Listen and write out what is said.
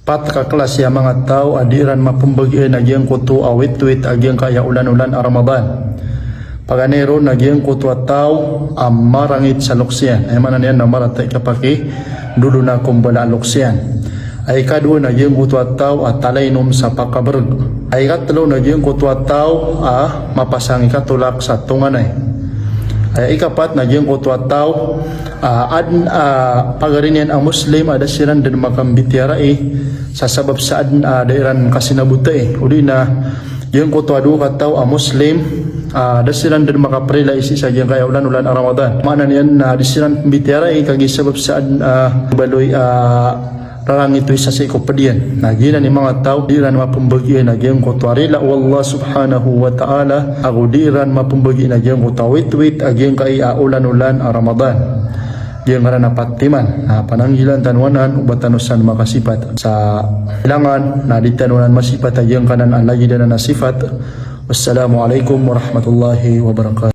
Pat kaklas ya mga tao adiran mapumbagian nagyang kutu awit-wit agyang kaya ulan-ulan a Ramadan. Paganero nagyang kutu at tao marangit sa luksyan. Ay manan yan na maratay kapaki dulo na kumbala luksyan. Ay kadua nagyang kutu at tao at talainom sa pakaberg. Ay katlo nagyang kutu at tao mapasang ikatulak sa tunganay. Ay ikapat nagyang kutu at tao pagarinyan ang Muslim ada siran dan makambitiara sa sabab saan dairan kasinabuta uli na yung kutu adu kataw ang Muslim ada siran dan makaprela isi sa yang kaya ulan-ulan Ramadan mana niyan di siran bitiara kagi sabab saan baloy rarang itu isa sa ikopadian nagina ni mga tao diran mapumbagian nagyang kutu arila wallah subhanahu wa ta'ala agudiran mapumbagian nagyang kutu wit-wit agyang kaya ulan-ulan Ramadan yang karena patiman pananggilan tanwanan ubatanusan makasifat sa ilangan na ditanunan masifat yang kanan lagi dan nasifat. Wassalamualaikum warahmatullahi wabarakatuh.